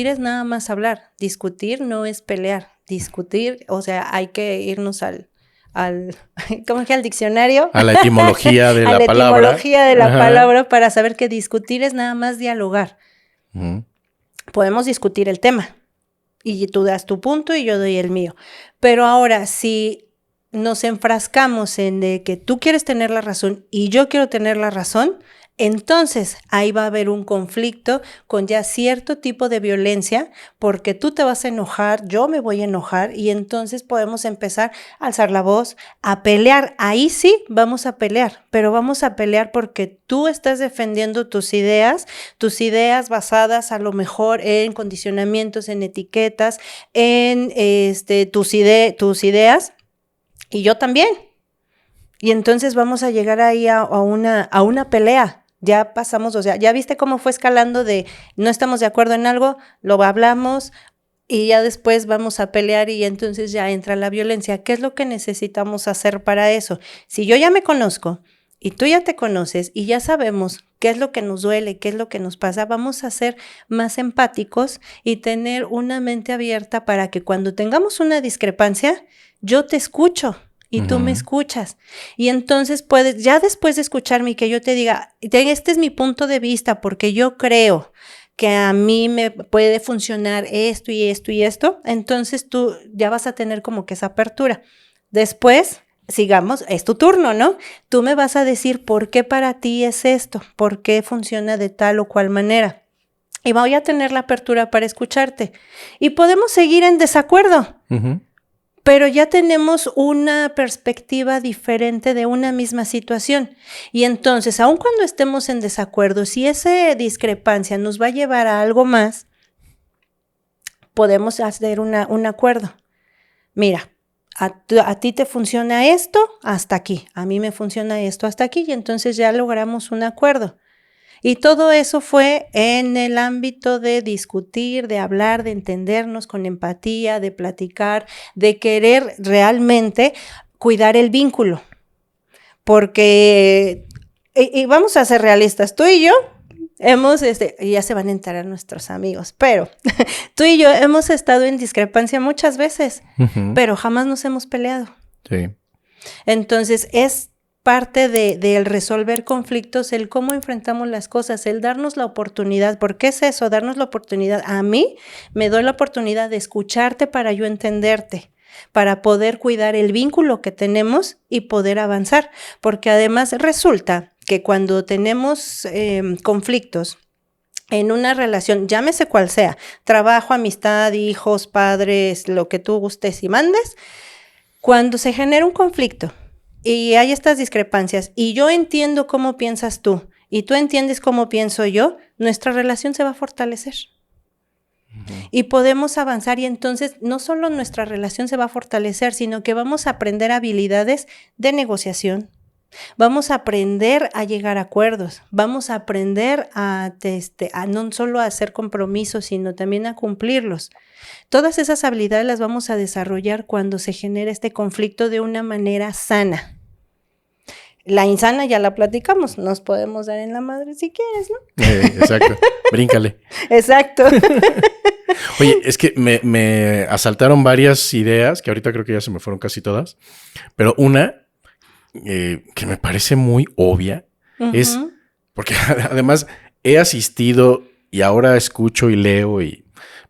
es nada más hablar. Discutir no es pelear. Discutir, o sea, hay que irnos ¿cómo es que al diccionario? A la etimología de la palabra. A la etimología de la palabra para saber que discutir es nada más dialogar. Podemos discutir el tema y tú das tu punto y yo doy el mío. Pero ahora, si nos enfrascamos en de que tú quieres tener la razón y yo quiero tener la razón, entonces ahí va a haber un conflicto con ya cierto tipo de violencia, porque tú te vas a enojar, yo me voy a enojar y entonces podemos empezar a alzar la voz, a pelear. Ahí sí vamos a pelear, pero vamos a pelear porque tú estás defendiendo tus ideas basadas a lo mejor en condicionamientos, en etiquetas, en tus ideas y yo también. Y entonces vamos a llegar ahí a una pelea. Ya pasamos, o sea, ya viste cómo fue escalando de no estamos de acuerdo en algo, lo hablamos y ya después vamos a pelear y entonces ya entra la violencia. ¿Qué es lo que necesitamos hacer para eso? Si yo ya me conozco y tú ya te conoces y ya sabemos qué es lo que nos duele, qué es lo que nos pasa, vamos a ser más empáticos y tener una mente abierta para que cuando tengamos una discrepancia, yo te escucho. Y tú me escuchas. Y entonces puedes, ya después de escucharme y que yo te diga, este es mi punto de vista porque yo creo que a mí me puede funcionar esto y esto y esto, entonces tú ya vas a tener como que esa apertura. Después, sigamos, es tu turno, ¿no? Tú me vas a decir por qué para ti es esto, por qué funciona de tal o cual manera. Y voy a tener la apertura para escucharte. Y podemos seguir en desacuerdo. Pero ya tenemos una perspectiva diferente de una misma situación. Y entonces, aun cuando estemos en desacuerdo, si esa discrepancia nos va a llevar a algo más, podemos hacer un acuerdo. Mira, a ti te funciona esto hasta aquí, a mí me funciona esto hasta aquí, y entonces ya logramos un acuerdo. Y todo eso fue en el ámbito de discutir, de hablar, de entendernos con empatía, de platicar, de querer realmente cuidar el vínculo. Porque, y vamos a ser realistas, tú y yo hemos, ya se van a enterar nuestros amigos, pero tú y yo hemos estado en discrepancia muchas veces, pero jamás nos hemos peleado. Sí. Entonces, es parte del resolver conflictos, el cómo enfrentamos las cosas, el darnos la oportunidad. ¿Por qué es eso? Darnos la oportunidad. A mí me doy la oportunidad de escucharte para yo entenderte, para poder cuidar el vínculo que tenemos y poder avanzar. Porque además resulta que cuando tenemos conflictos en una relación, llámese cual sea, trabajo, amistad, hijos, padres, lo que tú gustes y mandes, cuando se genera un conflicto, y hay estas discrepancias, y yo entiendo cómo piensas tú, y tú entiendes cómo pienso yo, nuestra relación se va a fortalecer. Y podemos avanzar, y entonces no solo nuestra relación se va a fortalecer, sino que vamos a aprender habilidades de negociación, Vamos a aprender a llegar a acuerdos, vamos a aprender a no solo a hacer compromisos, sino también a cumplirlos. Todas esas habilidades las vamos a desarrollar cuando se genera este conflicto de una manera sana. La insana ya la platicamos, nos podemos dar en la madre si quieres, ¿no? Exacto, bríncale. Exacto. Oye, es que me asaltaron varias ideas, que ahorita creo que ya se me fueron casi todas, pero una que me parece muy obvia es, porque además he asistido y ahora escucho y leo y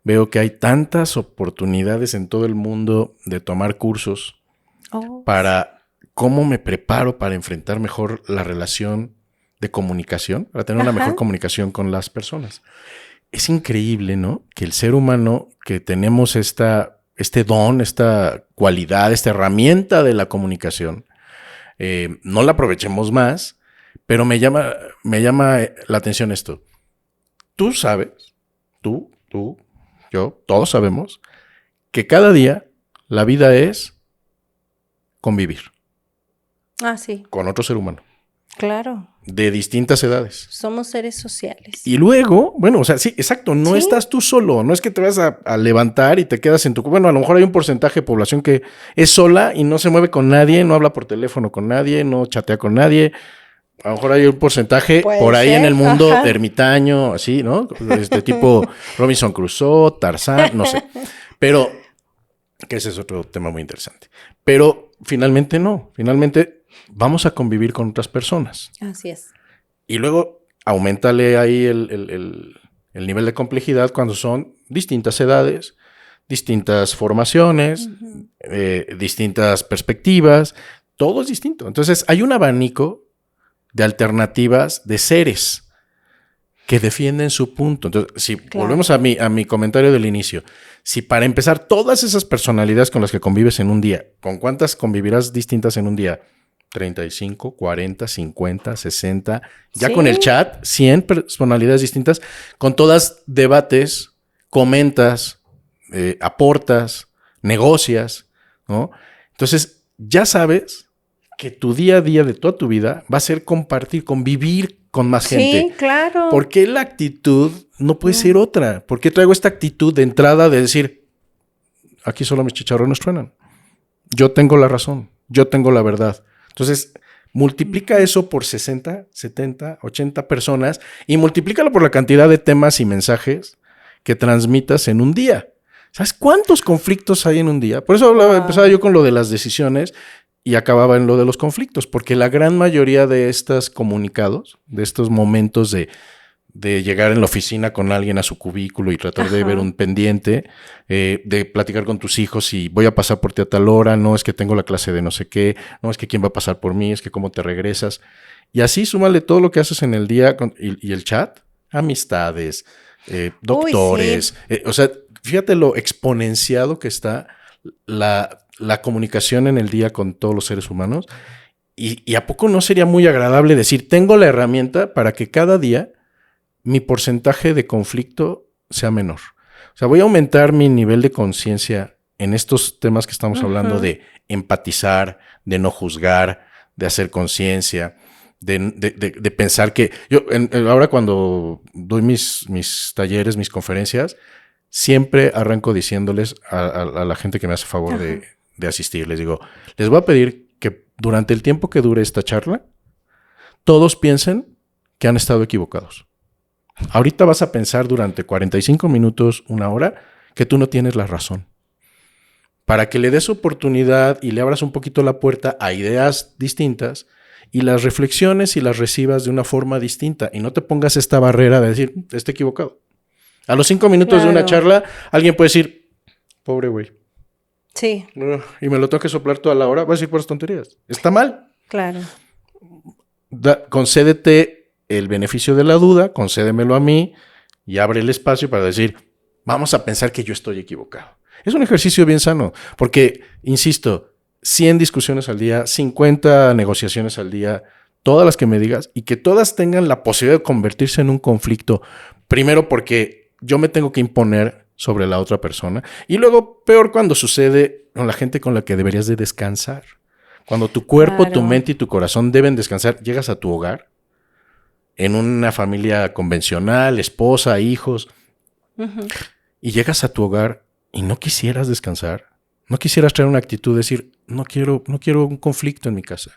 veo que hay tantas oportunidades en todo el mundo de tomar cursos para cómo me preparo para enfrentar mejor la relación de comunicación, para tener una mejor comunicación con las personas. Es increíble, ¿no? Que el ser humano, que tenemos este don, esta cualidad, esta herramienta de la comunicación, no la aprovechemos más, pero me llama la atención esto. Tú sabes, tú, yo, todos sabemos que cada día la vida es convivir. Ah, sí. Con otro ser humano. Claro. De distintas edades. Somos seres sociales. Y luego, bueno, o sea, sí, exacto, no estás tú solo, no es que te vas a levantar y te quedas en tu... Bueno, a lo mejor hay un porcentaje de población que es sola y no se mueve con nadie, no habla por teléfono con nadie, no chatea con nadie. A lo mejor hay un porcentaje por ahí en el mundo ermitaño, así, ¿no? Tipo Robinson Crusoe, Tarzán, no sé. Pero, que ese es otro tema muy interesante. Pero finalmente no, finalmente vamos a convivir con otras personas. Así es. Y luego auméntale ahí el nivel de complejidad cuando son distintas edades, distintas formaciones, distintas perspectivas, todo es distinto. Entonces hay un abanico de alternativas de seres que defienden su punto. Entonces, si volvemos a mi comentario del inicio, si para empezar todas esas personalidades con las que convives en un día, ¿con cuántas convivirás distintas en un día? 35, 40, 50, 60, ya con el chat, 100 personalidades distintas, con todas debates, comentas, aportas, negocias, ¿no? Entonces, ya sabes que tu día a día de toda tu vida va a ser compartir, convivir con más gente. Sí, claro. ¿Por qué la actitud no puede ser otra? ¿Por qué traigo esta actitud de entrada de decir, aquí solo mis chicharrones truenan? Yo tengo la razón, yo tengo la verdad. Entonces, multiplica eso por 60, 70, 80 personas y multiplícalo por la cantidad de temas y mensajes que transmitas en un día. ¿Sabes cuántos conflictos hay en un día? Por eso empezaba yo con lo de las decisiones y acababa en lo de los conflictos, porque la gran mayoría de estos comunicados, de estos momentos de llegar en la oficina con alguien a su cubículo y tratar de ver un pendiente, de platicar con tus hijos y voy a pasar por ti a tal hora, no es que tengo la clase de no sé qué, no es que quién va a pasar por mí, es que cómo te regresas. Y así súmale todo lo que haces en el día y el chat, amistades, doctores. O sea, fíjate lo exponenciado que está la comunicación en el día con todos los seres humanos. Y ¿a poco no sería muy agradable decir, tengo la herramienta para que cada día mi porcentaje de conflicto sea menor? O sea, voy a aumentar mi nivel de conciencia en estos temas que estamos hablando de empatizar, de no juzgar, de hacer conciencia, de pensar que... Yo ahora cuando doy mis talleres, mis conferencias, siempre arranco diciéndoles a la gente que me hace favor de asistir, les digo, les voy a pedir que durante el tiempo que dure esta charla, todos piensen que han estado equivocados. Ahorita vas a pensar durante 45 minutos, una hora, que tú no tienes la razón. Para que le des oportunidad y le abras un poquito la puerta a ideas distintas y las reflexiones y las recibas de una forma distinta y no te pongas esta barrera de decir, estoy equivocado. A los 5 minutos de una charla, alguien puede decir, pobre güey. Sí. Y me lo tengo que soplar toda la hora, va a decir puras tonterías. Está mal. Claro. Concédete el beneficio de la duda, concédemelo a mí y abre el espacio para decir, vamos a pensar que yo estoy equivocado. Es un ejercicio bien sano, porque, insisto, 100 discusiones al día, 50 negociaciones al día, todas las que me digas, y que todas tengan la posibilidad de convertirse en un conflicto. Primero porque yo me tengo que imponer sobre la otra persona, y luego peor cuando sucede con la gente con la que deberías de descansar. Cuando tu cuerpo, Claro. tu mente y tu corazón deben descansar, llegas a tu hogar, en una familia convencional, esposa, hijos, Ujú. y llegas a tu hogar y no quisieras descansar, no quisieras traer una actitud de decir, no quiero un conflicto en mi casa.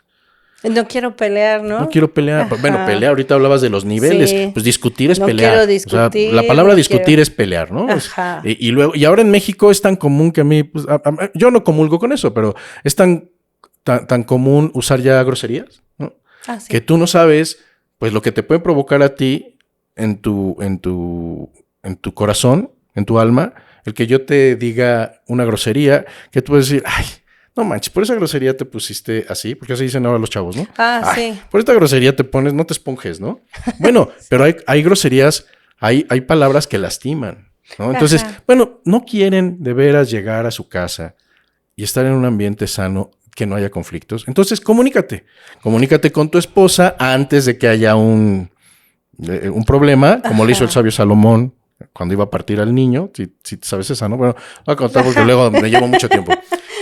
No quiero pelear, ¿no? No quiero pelear. Ajá. Bueno, pelear, ahorita hablabas de los niveles. Sí. Pues discutir es No pelear. quiero discutir, O sea, la palabra no discutir quiero- es pelear, ¿no? Ajá. Y luego, y ahora en México es tan común que a mí, pues, yo no comulgo con eso, pero es tan común usar ya groserías, ¿no? Ah, sí. Que tú no sabes, pues, lo que te puede provocar a ti en tu corazón, en tu alma, el que yo te diga una grosería, que tú puedes decir, ay, no manches, por esa grosería te pusiste así, porque así dicen ahora los chavos, ¿no? Ah, Ay, sí. por esta grosería te pones, no te esponjes, ¿no? Bueno, pero hay groserías, hay palabras que lastiman, ¿no? Entonces, Ajá. bueno, no quieren de veras llegar a su casa y estar en un ambiente sano, que no haya conflictos. Entonces, comunícate con tu esposa antes de que haya un problema, como le hizo el sabio Salomón cuando iba a partir al niño, si sabes esa, ¿no? Bueno, voy a contar porque luego me llevo mucho tiempo.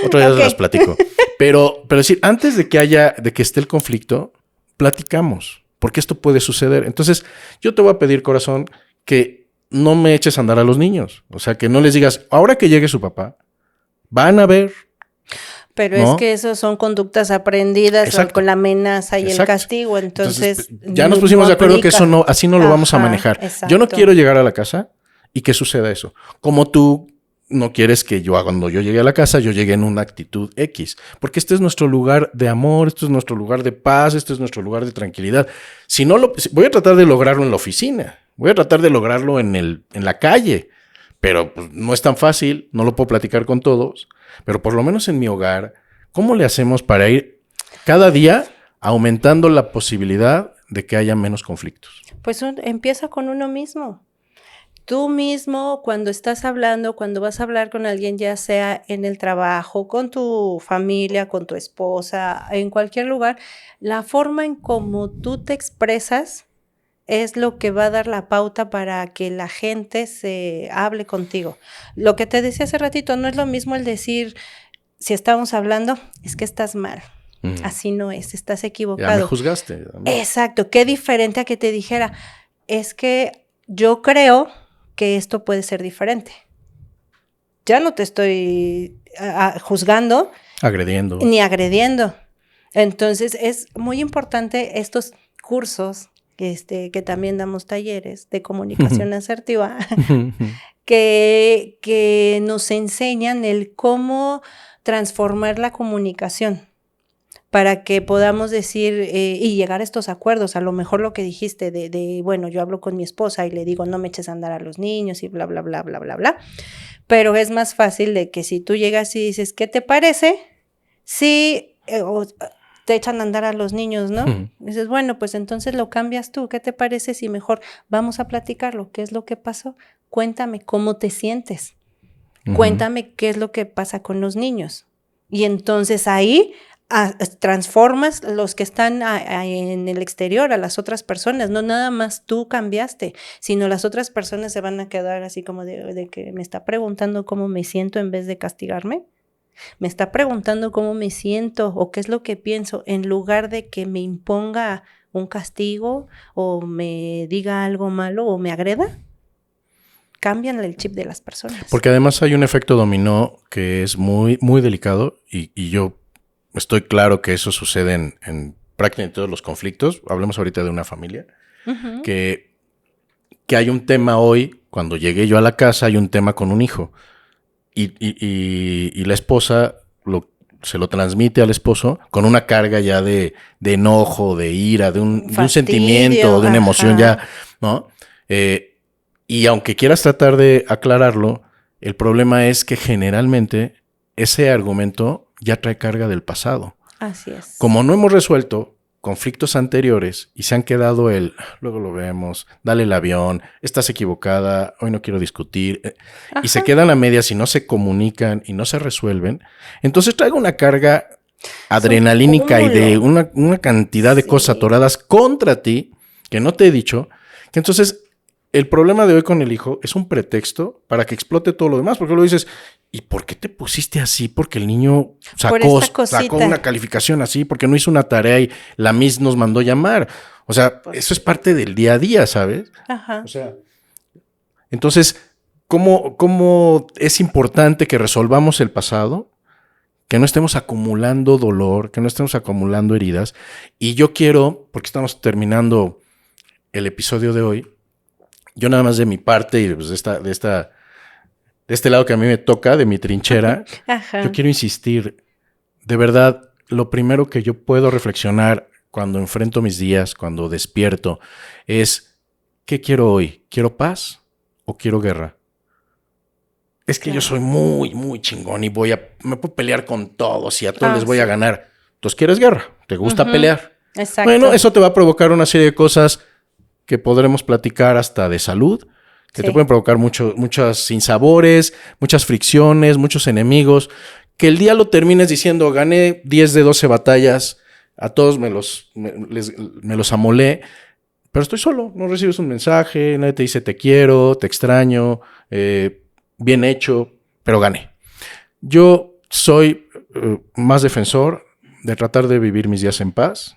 Otro día Ok. se las platico. Pero decir, antes de que esté el conflicto, platicamos, porque esto puede suceder. Entonces, yo te voy a pedir, corazón, que no me eches a andar a los niños. O sea, que no les digas, ahora que llegue su papá, van a ver. Pero ¿No? es que eso son conductas aprendidas Exacto. con la amenaza y Exacto. el castigo. Entonces, ya nos pusimos de acuerdo que aplica. eso no, así no lo vamos a Ajá, manejar. exacto. Yo no quiero llegar a la casa y que suceda eso. Como tú no quieres que cuando yo llegue a la casa, yo llegue en una actitud X. Porque este es nuestro lugar de amor, este es nuestro lugar de paz, este es nuestro lugar de tranquilidad. Voy a tratar de lograrlo en la oficina, voy a tratar de lograrlo en la calle, pero pues, no es tan fácil, no lo puedo platicar con todos, pero por lo menos en mi hogar, ¿cómo le hacemos para ir cada día aumentando la posibilidad de que haya menos conflictos? Pues empieza con uno mismo. Tú mismo, cuando estás hablando, cuando vas a hablar con alguien, ya sea en el trabajo, con tu familia, con tu esposa, en cualquier lugar, la forma en cómo tú te expresas es lo que va a dar la pauta para que la gente se hable contigo. Lo que te decía hace ratito, no es lo mismo el decir, si estamos hablando, es que estás mal. Así no es, estás equivocado. Ya me juzgaste. Exacto, qué diferente a que te dijera, es que yo creo que esto puede ser diferente. Ya no te estoy juzgando. Agrediendo. Ni agrediendo. Entonces es muy importante estos cursos, que también damos talleres de comunicación asertiva, que nos enseñan el cómo transformar la comunicación para que podamos decir y llegar a estos acuerdos. A lo mejor lo que dijiste bueno, yo hablo con mi esposa y le digo, no me eches a andar a los niños y bla, bla, bla, bla, bla, bla. Pero es más fácil de que si tú llegas y dices, ¿qué te parece? Sí, te echan a andar a los niños, ¿no? Dices, bueno, pues entonces lo cambias tú. ¿Qué te parece si mejor vamos a platicarlo? ¿Qué es lo que pasó? Cuéntame cómo te sientes. Cuéntame qué es lo que pasa con los niños. Y entonces ahí transformas los que están en el exterior a las otras personas. No nada más tú cambiaste, sino las otras personas se van a quedar así como de que me está preguntando cómo me siento en vez de castigarme. Me está preguntando cómo me siento o qué es lo que pienso, en lugar de que me imponga un castigo o me diga algo malo o me agreda. Cambian el chip de las personas. Porque además hay un efecto dominó que es muy, muy delicado y yo estoy claro que eso sucede en prácticamente todos los conflictos. Hablemos ahorita de una familia. Que hay un tema hoy, cuando llegué yo a la casa, hay un tema con un hijo. Y la esposa se lo transmite al esposo con una carga ya de enojo, de ira, de un sentimiento, de una emoción ya, ¿no? Y aunque quieras tratar de aclararlo, el problema es que generalmente ese argumento ya trae carga del pasado. Así es. Como no hemos resuelto conflictos anteriores y se han quedado luego lo vemos, dale el avión, estás equivocada, hoy no quiero discutir, y se quedan a medias y no se comunican y no se resuelven, entonces traigo una carga adrenalínica y de una cantidad de cosas atoradas contra ti que no te he dicho, que entonces el problema de hoy con el hijo es un pretexto para que explote todo lo demás, porque luego dices, ¿y por qué te pusiste así? Porque el niño sacó una calificación así, porque no hizo una tarea y la Miss nos mandó llamar. O sea, eso es parte del día a día, ¿sabes? Ajá. O sea, entonces, ¿cómo es importante que resolvamos el pasado? Que no estemos acumulando dolor, que no estemos acumulando heridas. Y yo quiero, porque estamos terminando el episodio de hoy, yo nada más de mi parte y pues de este lado que a mí me toca, de mi trinchera, Ajá. yo quiero insistir, de verdad, lo primero que yo puedo reflexionar cuando enfrento mis días, cuando despierto, es, ¿qué quiero hoy? ¿Quiero paz o quiero guerra? Es que yo soy muy, muy chingón y me puedo pelear con todos y a todos les voy a ganar. Entonces, ¿quieres guerra? ¿Te gusta pelear? Exacto. Bueno, eso te va a provocar una serie de cosas que podremos platicar hasta de salud, que te pueden provocar muchas sinsabores, muchas fricciones, muchos enemigos, que el día lo termines diciendo, gané 10 de 12 batallas, a todos me los amolé, pero estoy solo, no recibes un mensaje, nadie te dice te quiero, te extraño, bien hecho, pero gané. Yo soy más defensor de tratar de vivir mis días en paz,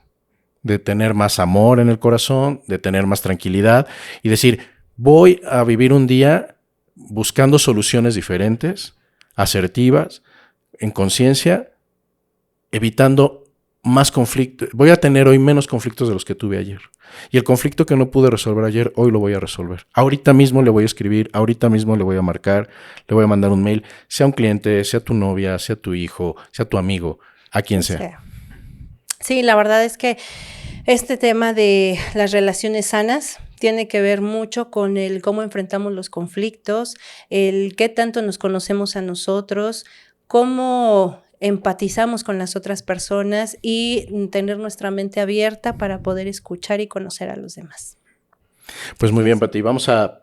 de tener más amor en el corazón, de tener más tranquilidad y decir, voy a vivir un día buscando soluciones diferentes, asertivas, en conciencia, evitando más conflictos. Voy a tener hoy menos conflictos de los que tuve ayer. Y el conflicto que no pude resolver ayer, hoy lo voy a resolver. Ahorita mismo le voy a escribir, ahorita mismo le voy a marcar, le voy a mandar un mail, sea un cliente, sea tu novia, sea tu hijo, sea tu amigo, a quien sea. Sí, la verdad es que este tema de las relaciones sanas tiene que ver mucho con el cómo enfrentamos los conflictos, el qué tanto nos conocemos a nosotros, cómo empatizamos con las otras personas y tener nuestra mente abierta para poder escuchar y conocer a los demás. Pues muy bien, Pati, vamos a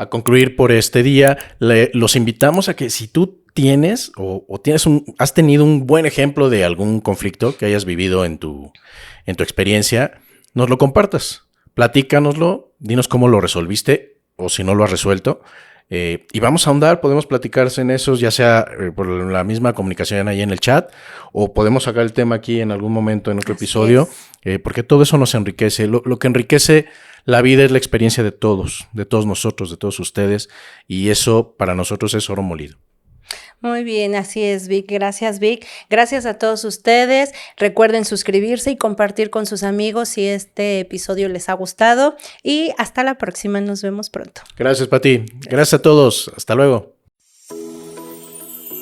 concluir por este día. Los invitamos a que si tú tienes has tenido un buen ejemplo de algún conflicto que hayas vivido en tu experiencia, nos lo compartas. Platícanoslo, dinos cómo lo resolviste o si no lo has resuelto. Y vamos a ahondar, podemos platicarse en esos, ya sea por la misma comunicación ahí en el chat, o podemos sacar el tema aquí en algún momento en otro episodio, porque todo eso nos enriquece. Lo que enriquece la vida es la experiencia de todos nosotros, de todos ustedes, y eso para nosotros es oro molido. Muy bien, así es, Vic. Gracias, Vic. Gracias a todos ustedes. Recuerden suscribirse y compartir con sus amigos si este episodio les ha gustado. Y hasta la próxima. Nos vemos pronto. Gracias, Pati. Gracias a todos. Hasta luego.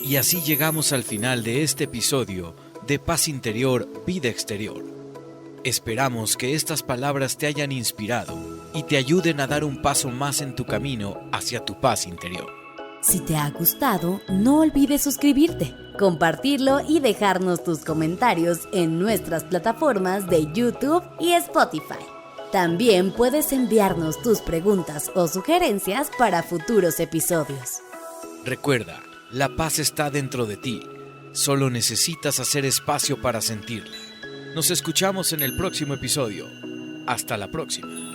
Y así llegamos al final de este episodio de Paz Interior, Vida Exterior. Esperamos que estas palabras te hayan inspirado y te ayuden a dar un paso más en tu camino hacia tu paz interior. Si te ha gustado, no olvides suscribirte, compartirlo y dejarnos tus comentarios en nuestras plataformas de YouTube y Spotify. También puedes enviarnos tus preguntas o sugerencias para futuros episodios. Recuerda, la paz está dentro de ti. Solo necesitas hacer espacio para sentirla. Nos escuchamos en el próximo episodio. Hasta la próxima.